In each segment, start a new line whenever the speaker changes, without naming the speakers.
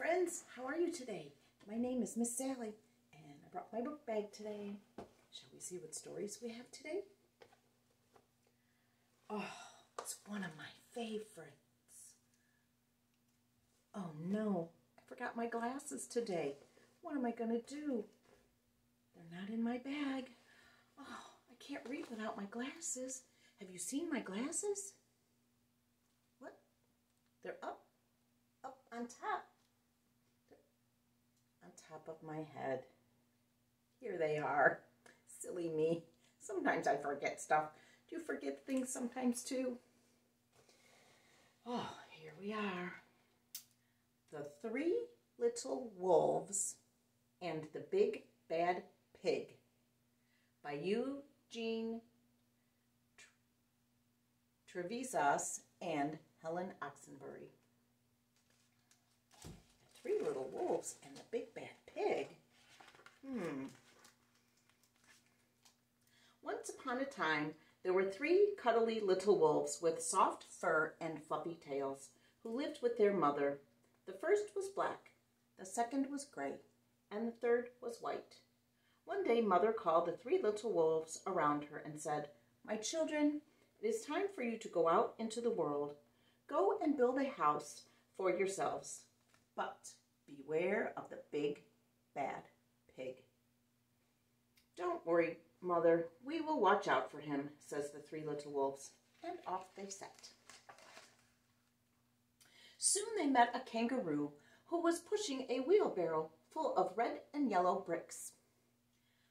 friends, how are you today? My name is Miss Sally, and I brought my book bag today. Shall we see what stories we have today? Oh, it's one of my favorites. Oh no, I forgot my glasses today. What am I going to do? They're not in my bag. Oh, I can't read without my glasses. Have you seen my glasses? What? They're up on top. On top of my head. Here they are. Silly me. Sometimes I forget stuff. Do you forget things sometimes too? Oh, here we are. The Three Little Wolves and the Big Bad Pig by EugeneTrivas and Helen Oxenbury. The Three Little Wolves and the Big Bad Pig? Once upon a time, there were three cuddly little wolves with soft fur and fluffy tails who lived with their mother. The first was black, the second was gray, and the third was white. One day, Mother called the three little wolves around her and said, "My children, it is time for you to go out into the world. Go and build a house for yourselves, but beware of the big bad pig." "Don't worry, Mother, we will watch out for him," says the three little wolves, and off they set. Soon they met a kangaroo who was pushing a wheelbarrow full of red and yellow bricks.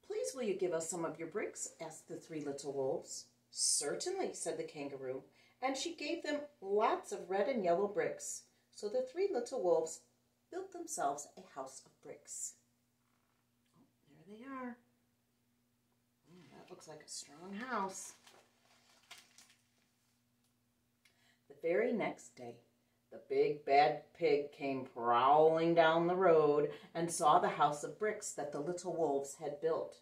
"Please, will you give us some of your bricks?" asked the three little wolves. "Certainly," said the kangaroo, and she gave them lots of red and yellow bricks. So the three little wolves built themselves a house of bricks. Oh, there they are. That looks like a strong house. The very next day, the big bad pig came prowling down the road and saw the house of bricks that the little wolves had built.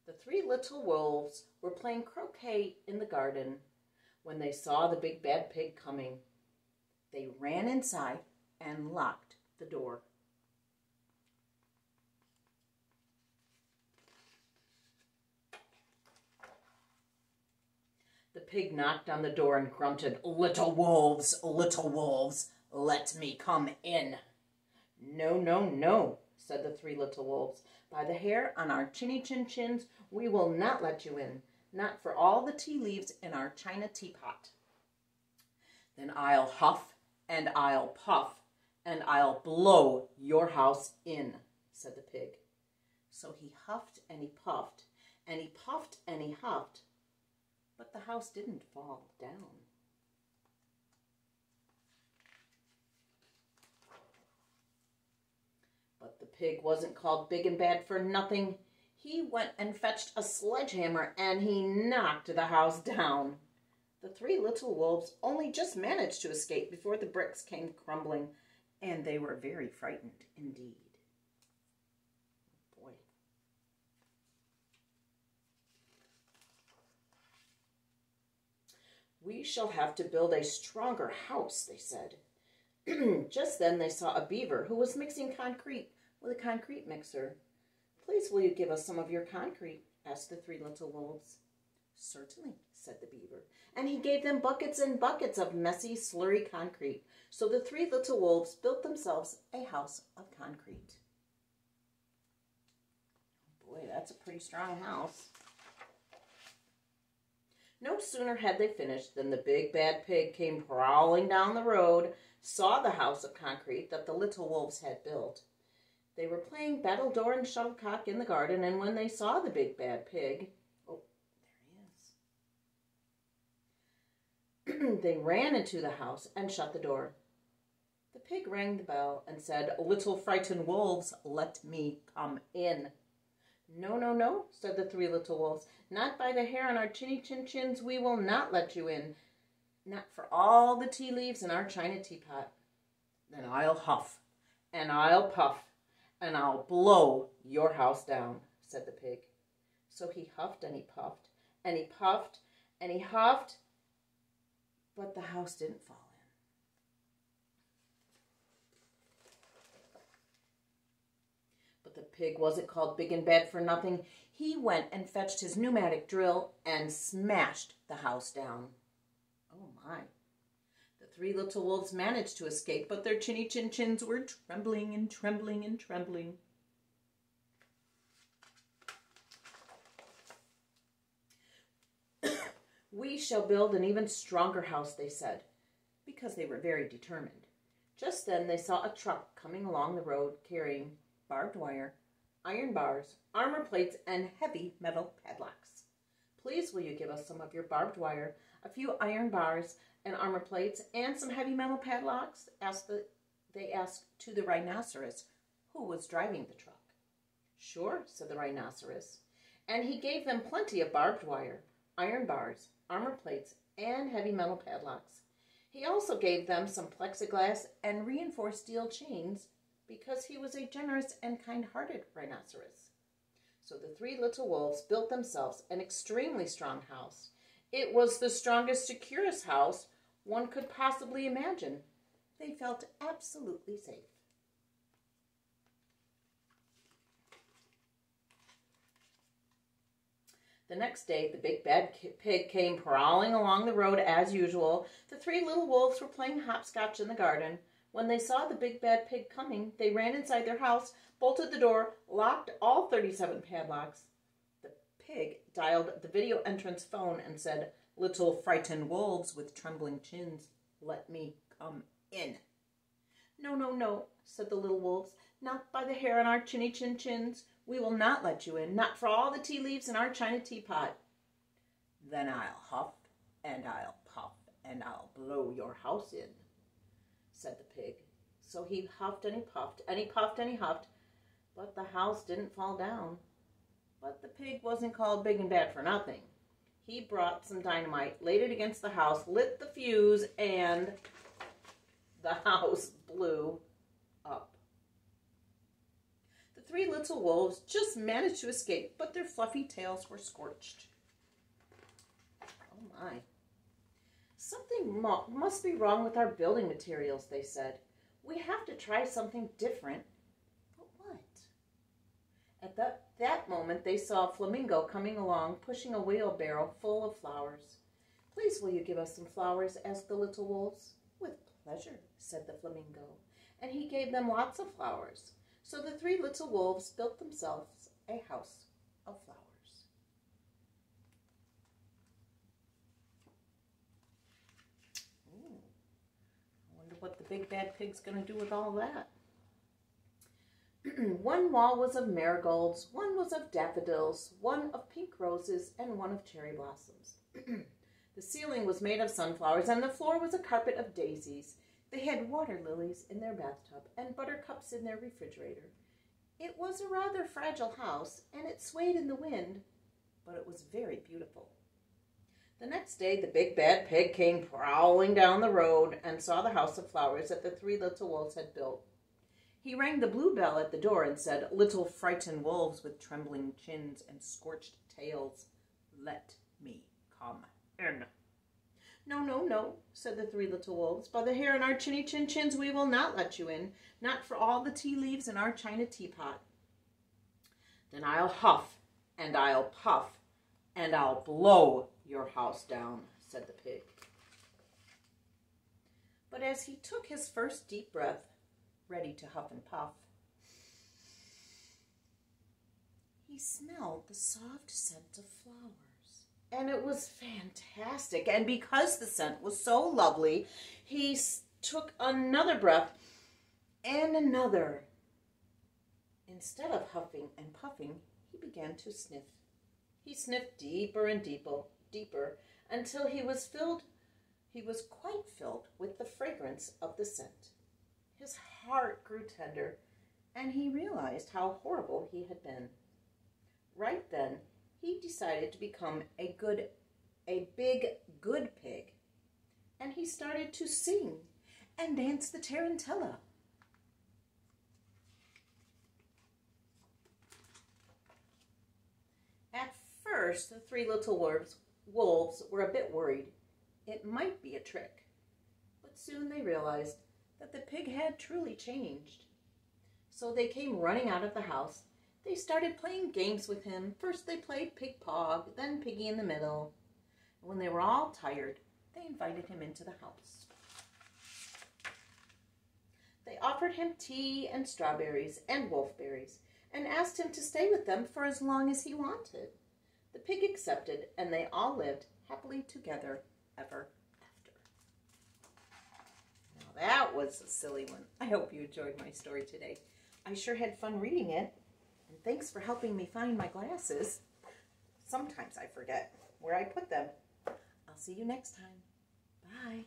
The three little wolves were playing croquet in the garden when they saw the big bad pig coming. They ran inside and locked the door. The pig knocked on the door and grunted, little wolves, let me come in." "No, no, no," said the three little wolves. "By the hair on our chinny chin chins, we will not let you in, not for all the tea leaves in our china teapot." "Then I'll huff and I'll puff and I'll blow your house in," said the pig. So he huffed and he puffed and he puffed and he huffed, but the house didn't fall down. But the pig wasn't called big and bad for nothing. He went and fetched a sledgehammer and he knocked the house down. The three little wolves only just managed to escape before the bricks came crumbling, and they were very frightened indeed. Boy. "We shall have to build a stronger house," they said. Just then they saw a beaver who was mixing concrete with a concrete mixer. "Please, will you give us some of your concrete?" asked the three little wolves. "Certainly," said the beaver, and he gave them buckets and buckets of messy, slurry concrete. So the three little wolves built themselves a house of concrete. Boy, that's a pretty strong house. No sooner had they finished than the big bad pig came prowling down the road, saw the house of concrete that the little wolves had built. They were playing battledore and shuttlecock in the garden, and when they saw the big bad pig, oh, there he is, they ran into the house and shut the door. The pig rang the bell and said, "Little frightened wolves, let me come in." "No, no, no," said the three little wolves. "Not by the hair on our chinny chin chins, we will not let you in. Not for all the tea leaves in our china teapot." "Then I'll huff and I'll puff and I'll blow your house down," said the pig. So he huffed and he puffed and he puffed and he huffed, but the house didn't fall But the pig wasn't called big and bad for nothing. He went and fetched his pneumatic drill and smashed the house down. Oh my. The three little wolves managed to escape, but their chinny chin chins were trembling and trembling and trembling. We shall build an even stronger house, they said, because they were very determined. Just then they saw a truck coming along the road carrying barbed wire, iron bars, armor plates, and heavy metal padlocks. Please will you give us some of your barbed wire, a few iron bars and armor plates, and some heavy metal padlocks? They asked to the rhinoceros, who was driving the truck. Sure, said the rhinoceros, and he gave them plenty of barbed wire, iron bars, armor plates, and heavy metal padlocks. He also gave them some plexiglass and reinforced steel chains because he was a generous and kind-hearted rhinoceros. So the three little wolves built themselves an extremely strong house. It was the strongest, securest house one could possibly imagine. They felt absolutely safe. The next day, the big bad pig came prowling along the road as usual. The three little wolves were playing hopscotch in the garden. When they saw the big bad pig coming, they ran inside their house, bolted the door, locked all 37 padlocks. The pig dialed the video entrance phone and said, "Little frightened wolves with trembling chins, let me come in." "No, no, no," said the little wolves. "Not by the hair on our chinny chin chins. We will not let you in, not for all the tea leaves in our china teapot." "Then I'll huff, and I'll puff, and I'll blow your house in," said the pig. So he huffed and he puffed, and he puffed and he huffed, but the house didn't fall down. But the pig wasn't called big and bad for nothing. He brought some dynamite, laid it against the house, lit the fuse, and the house blew up. The three little wolves just managed to escape, but their fluffy tails were scorched. Oh my. "Something must be wrong with our building materials," they said. "We have to try something different." But what? At that moment, they saw a flamingo coming along, pushing a wheelbarrow full of flowers. "Please will you give us some flowers?" asked the little wolves. "With pleasure," said the flamingo, and he gave them lots of flowers. So the three little wolves built themselves a house of flowers. Ooh. I wonder what the big bad pig's going to do with all that. One wall was of marigolds, one was of daffodils, one of pink roses, and one of cherry blossoms. The ceiling was made of sunflowers, and the floor was a carpet of daisies. They had water lilies in their bathtub and buttercups in their refrigerator. It was a rather fragile house, and it swayed in the wind, but it was very beautiful. The next day, the big bad pig came prowling down the road and saw the house of flowers that the three little wolves had built. He rang the blue bell at the door and said, "Little frightened wolves with trembling chins and scorched tails, let me come in." "No, no, no," said the three little wolves. "By the hair in our chinny chin chins, we will not let you in, not for all the tea leaves in our china teapot." "Then I'll huff, and I'll puff, and I'll blow your house down," said the pig. But as he took his first deep breath, ready to huff and puff, he smelled the soft scent of flowers. And it was fantastic. And because the scent was so lovely, he took another breath and another. Instead of huffing and puffing, he began to sniff. He sniffed deeper and deeper until he was quite filled with the fragrance of the scent. His heart grew tender, and he realized how horrible he had been. Right then, he decided to become a big, good pig, and he started to sing and dance the tarantella. At first, the three little wolves were a bit worried. It might be a trick, but soon they realized that the pig had truly changed. So they came running out of the house. They started playing games with him. First they played Pig Pog, then Piggy in the Middle. And when they were all tired, they invited him into the house. They offered him tea and strawberries and wolfberries and asked him to stay with them for as long as he wanted. The pig accepted, and they all lived happily together ever after. Now that was a silly one. I hope you enjoyed my story today. I sure had fun reading it, and thanks for helping me find my glasses. Sometimes I forget where I put them. I'll see you next time. Bye.